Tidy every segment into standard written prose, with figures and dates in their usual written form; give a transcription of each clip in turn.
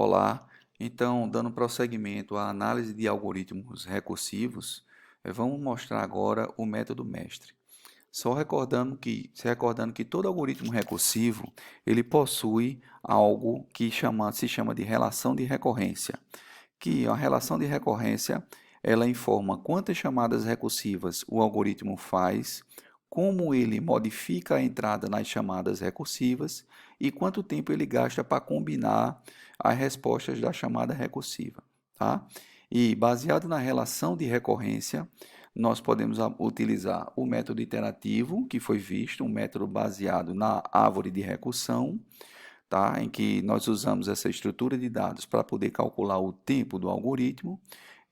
Olá, então, dando prosseguimento à análise de algoritmos recursivos, vamos mostrar agora o método mestre. Só se recordando que todo algoritmo recursivo, ele possui algo que se chama de relação de recorrência, que a relação de recorrência, ela informa quantas chamadas recursivas o algoritmo faz, como ele modifica a entrada nas chamadas recursivas e quanto tempo ele gasta para combinar as respostas da chamada recursiva, tá? E baseado na relação de recorrência, nós podemos utilizar o método iterativo, que foi visto, um método baseado na árvore de recursão, tá? Em que nós usamos essa estrutura de dados para poder calcular o tempo do algoritmo.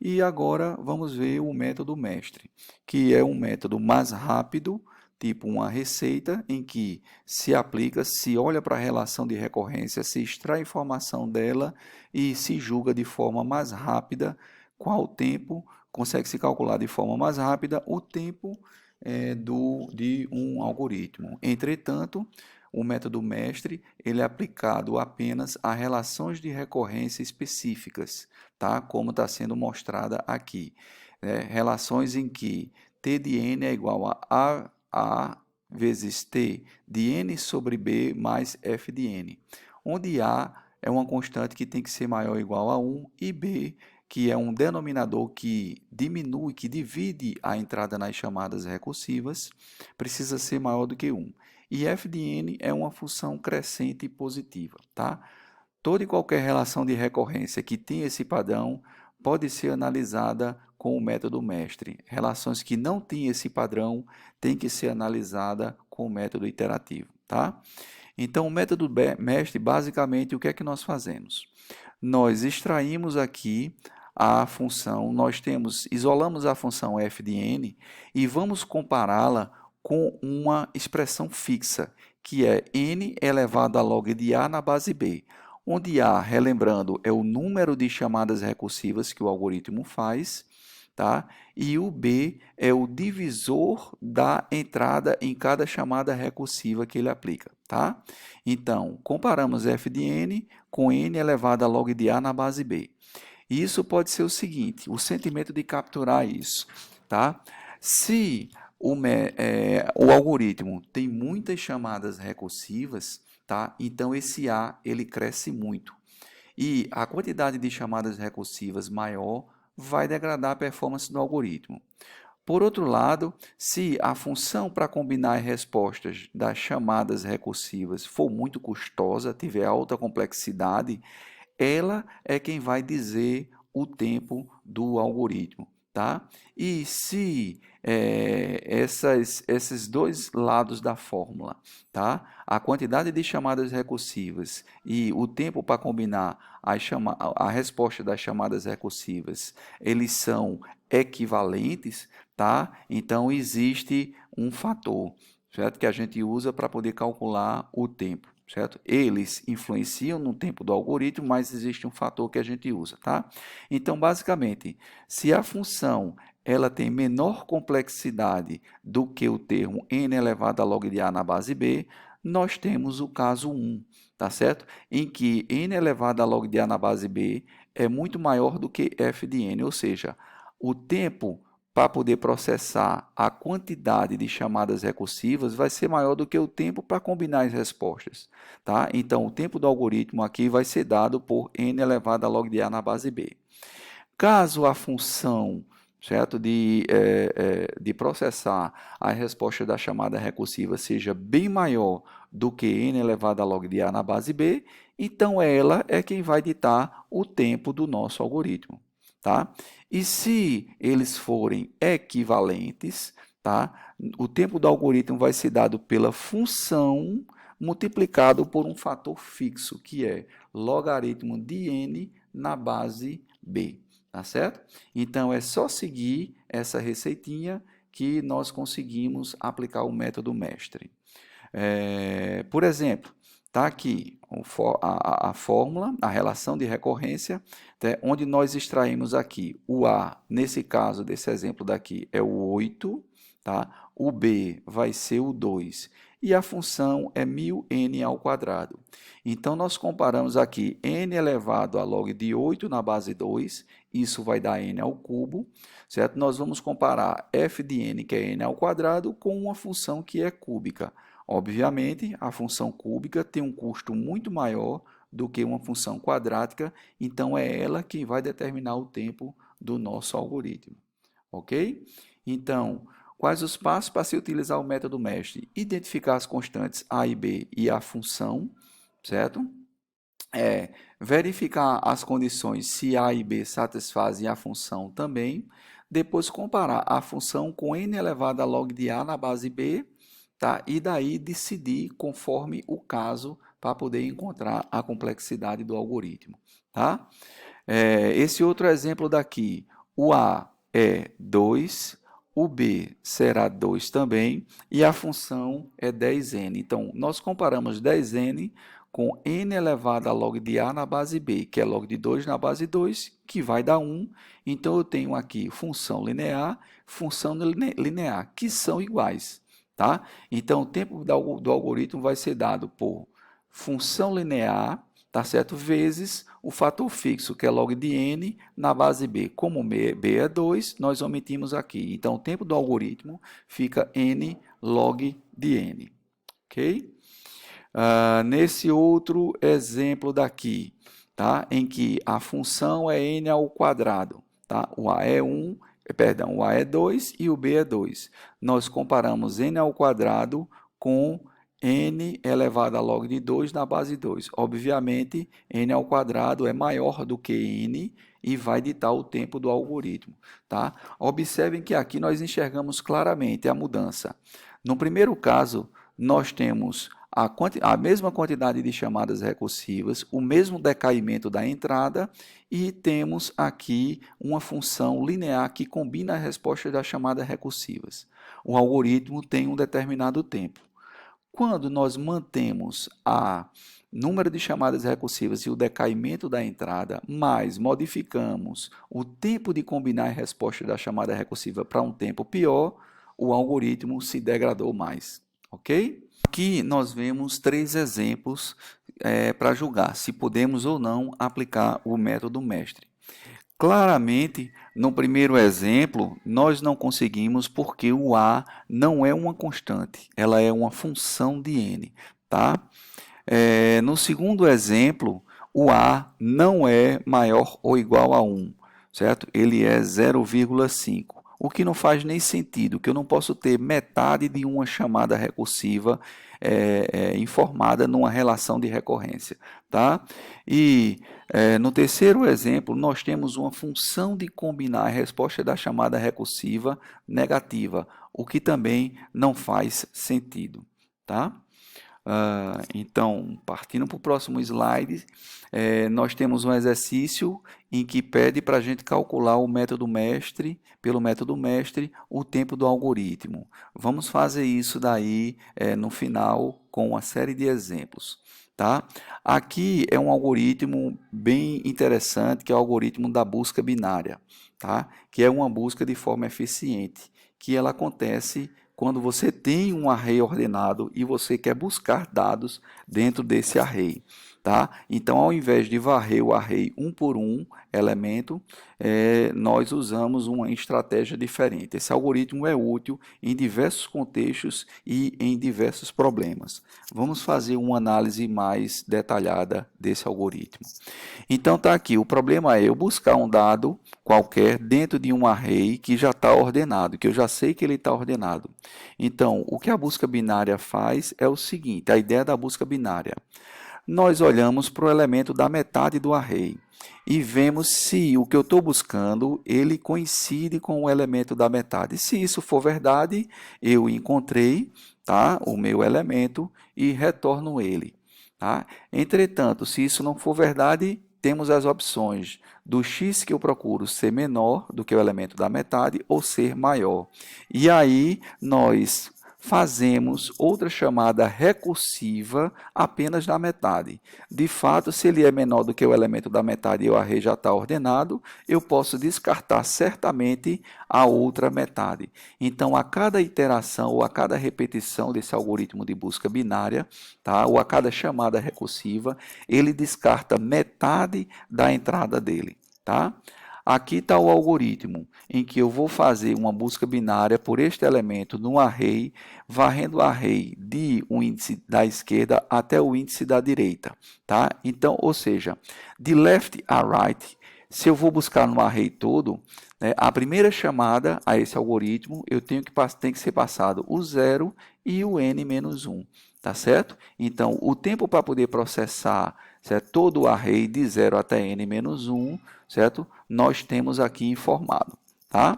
E agora vamos ver o método mestre, que é um método mais rápido, tipo uma receita, em que se aplica, se olha para a relação de recorrência, se extrai informação dela e se julga de forma mais rápida qual tempo, consegue se calcular de forma mais rápida o tempo de um algoritmo. Entretanto, o método mestre ele é aplicado apenas a relações de recorrência específicas, tá? Como está sendo mostrada aqui. Relações em que t de n é igual a vezes t de n sobre b mais f de n, onde a é uma constante que tem que ser maior ou igual a 1 e b, que é um denominador que diminui, que divide a entrada nas chamadas recursivas, precisa ser maior do que 1. E f de n é uma função crescente positiva, tá? Toda e qualquer relação de recorrência que tenha esse padrão pode ser analisada com o método mestre. Relações que não têm esse padrão têm que ser analisada com o método iterativo, tá? Então, o método mestre, basicamente, o que é que nós fazemos? Nós extraímos aqui a função, isolamos a função f de n e vamos compará-la com uma expressão fixa, que é n elevado a log de a na base b, onde a, relembrando, é o número de chamadas recursivas que o algoritmo faz, tá? E o b é o divisor da entrada em cada chamada recursiva que ele aplica, tá? Então, comparamos f de n com n elevado a log de a na base b. E isso pode ser o seguinte, o sentimento de capturar isso, tá? Se o algoritmo tem muitas chamadas recursivas, tá? Então esse A ele cresce muito. E a quantidade de chamadas recursivas maior vai degradar a performance do algoritmo. Por outro lado, se a função para combinar as respostas das chamadas recursivas for muito custosa, tiver alta complexidade, ela é quem vai dizer o tempo do algoritmo, tá? E se esses dois lados da fórmula, tá? A quantidade de chamadas recursivas e o tempo para combinar a resposta das chamadas recursivas, eles são equivalentes, tá? Então existe um fator, certo? Que a gente usa para poder calcular o tempo, certo? Eles influenciam no tempo do algoritmo, mas existe um fator que a gente usa, tá? Então, basicamente, se a função ela tem menor complexidade do que o termo n elevado a log de a na base b, nós temos o caso 1, tá certo? Em que n elevado a log de a na base b é muito maior do que f de n, ou seja, o tempo para poder processar a quantidade de chamadas recursivas vai ser maior do que o tempo para combinar as respostas, tá? Então, o tempo do algoritmo aqui vai ser dado por n elevado a log de a na base b. Caso a função, certo, de processar a resposta da chamada recursiva seja bem maior do que n elevado a log de a na base b, então ela é quem vai ditar o tempo do nosso algoritmo, tá? E se eles forem equivalentes, tá? O tempo do algoritmo vai ser dado pela função multiplicado por um fator fixo, que é logaritmo de n na base b. Tá certo? Então, é só seguir essa receitinha que nós conseguimos aplicar o método mestre. Por exemplo, está aqui a fórmula, a relação de recorrência, tá? Onde nós extraímos aqui o A, nesse caso desse exemplo daqui, é o 8, tá? O B vai ser o 2 e a função é 1000n ao quadrado. Então, nós comparamos aqui n elevado a log de 8 na base 2, isso vai dar n ao cubo, certo? Nós vamos comparar f de n, que é n ao quadrado, com uma função que é cúbica. Obviamente, a função cúbica tem um custo muito maior do que uma função quadrática, então é ela que vai determinar o tempo do nosso algoritmo, ok? Então, quais os passos para se utilizar o método mestre? Identificar as constantes a e b e a função, certo? Verificar as condições se a e b satisfazem a função também. Depois comparar a função com n elevado a log de a na base b, tá? E daí decidir conforme o caso para poder encontrar a complexidade do algoritmo, tá? Esse outro exemplo daqui, o a é 2, o b será 2 também, e a função é 10n. Então, nós comparamos 10n com n elevado a log de a na base b, que é log de 2 na base 2, que vai dar 1. Então, eu tenho aqui função linear, que são iguais, tá? Então, o tempo do algoritmo vai ser dado por função linear, tá certo? Vezes o fator fixo, que é log de n, na base b. Como b é 2, nós omitimos aqui. Então, o tempo do algoritmo fica n log de n, ok? Nesse outro exemplo daqui, tá? Em que a função é n ao quadrado, tá? O a é 1, o a é 2 e o b é 2. Nós comparamos n ao quadrado com n elevado a log de 2 na base 2. Obviamente, n ao quadrado é maior do que n e vai ditar o tempo do algoritmo, tá? Observem que aqui nós enxergamos claramente a mudança. No primeiro caso, nós temos a mesma quantidade de chamadas recursivas, o mesmo decaimento da entrada e temos aqui uma função linear que combina as respostas das chamadas recursivas. O algoritmo tem um determinado tempo. Quando nós mantemos o número de chamadas recursivas e o decaimento da entrada, mas modificamos o tempo de combinar a resposta da chamada recursiva para um tempo pior, o algoritmo se degradou mais, ok? Aqui nós vemos 3 exemplos para julgar se podemos ou não aplicar o método mestre. Claramente, no primeiro exemplo, nós não conseguimos porque o a não é uma constante, ela é uma função de n, tá? No segundo exemplo, o a não é maior ou igual a 1, certo? Ele é 0,5. O que não faz nem sentido, que eu não posso ter metade de uma chamada recursiva informada numa relação de recorrência, tá? E no terceiro exemplo, nós temos uma função de combinar a resposta da chamada recursiva negativa, o que também não faz sentido, tá? Então, partindo para o próximo slide, nós temos um exercício em que pede para a gente calcular o método mestre, pelo método mestre, o tempo do algoritmo. Vamos fazer isso daí no final com uma série de exemplos, tá? Aqui é um algoritmo bem interessante, que é o algoritmo da busca binária, tá? Que é uma busca de forma eficiente, que ela acontece quando você tem um array ordenado e você quer buscar dados dentro desse array, tá? Então, ao invés de varrer o array um por um elemento, nós usamos uma estratégia diferente. Esse algoritmo é útil em diversos contextos e em diversos problemas. Vamos fazer uma análise mais detalhada desse algoritmo. Então, está aqui, o problema é eu buscar um dado qualquer dentro de um array que já está ordenado, que eu já sei que ele está ordenado. Então, o que a busca binária faz é o seguinte, a ideia da busca binária. Nós olhamos para o elemento da metade do array e vemos se o que eu estou buscando, ele coincide com o elemento da metade. Se isso for verdade, eu encontrei, tá, o meu elemento e retorno ele. Tá? Entretanto, se isso não for verdade, temos as opções do x que eu procuro ser menor do que o elemento da metade ou ser maior. E aí nós fazemos outra chamada recursiva apenas na metade. De fato, se ele é menor do que o elemento da metade e o array já está ordenado, eu posso descartar certamente a outra metade. Então, a cada iteração ou a cada repetição desse algoritmo de busca binária, tá? Ou a cada chamada recursiva, ele descarta metade da entrada dele. Tá? Aqui está o algoritmo em que eu vou fazer uma busca binária por este elemento no array, varrendo o array de um índice da esquerda até o índice da direita. Tá? Então, ou seja, de left a right, se eu vou buscar no array todo, né, a primeira chamada a esse algoritmo, eu tenho que ser passado o 0 e o n-1. Tá certo? Então, o tempo para poder processar, certo, todo o array de 0 até n-1, certo? Nós temos aqui informado, tá?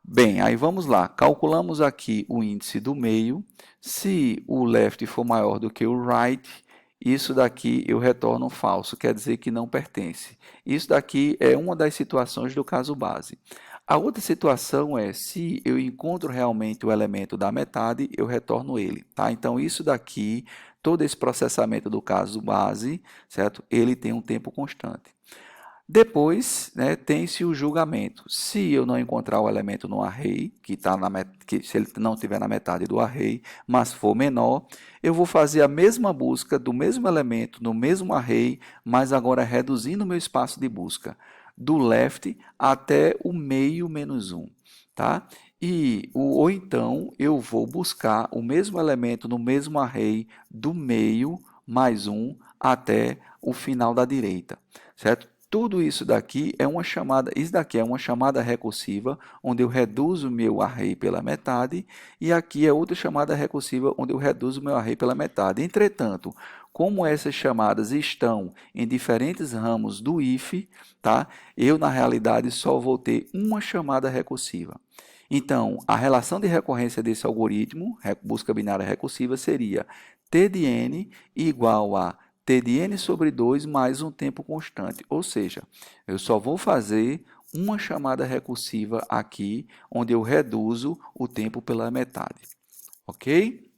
Bem, aí vamos lá. Calculamos aqui o índice do meio. Se o left for maior do que o right, isso daqui eu retorno falso, quer dizer que não pertence. Isso daqui é uma das situações do caso base. A outra situação é, se eu encontro realmente o elemento da metade, eu retorno ele. Tá? Então, isso daqui, todo esse processamento do caso base, certo? Ele tem um tempo constante. Depois, né, tem-se o julgamento. Se eu não encontrar o elemento no array, se ele não estiver na metade do array, mas for menor, eu vou fazer a mesma busca do mesmo elemento no mesmo array, mas agora reduzindo o meu espaço de busca, do left até o meio menos 1. Tá? Ou então, eu vou buscar o mesmo elemento no mesmo array do meio mais 1 até o final da direita. Certo? Tudo isso daqui é uma chamada, isso daqui é uma chamada recursiva, onde eu reduzo o meu array pela metade, e aqui é outra chamada recursiva, onde eu reduzo o meu array pela metade. Entretanto, como essas chamadas estão em diferentes ramos do if, tá? Eu, na realidade, só vou ter uma chamada recursiva. Então, a relação de recorrência desse algoritmo, busca binária recursiva, seria T de n igual a T de n sobre 2 mais um tempo constante. Ou seja, eu só vou fazer uma chamada recursiva aqui, onde eu reduzo o tempo pela metade. Ok?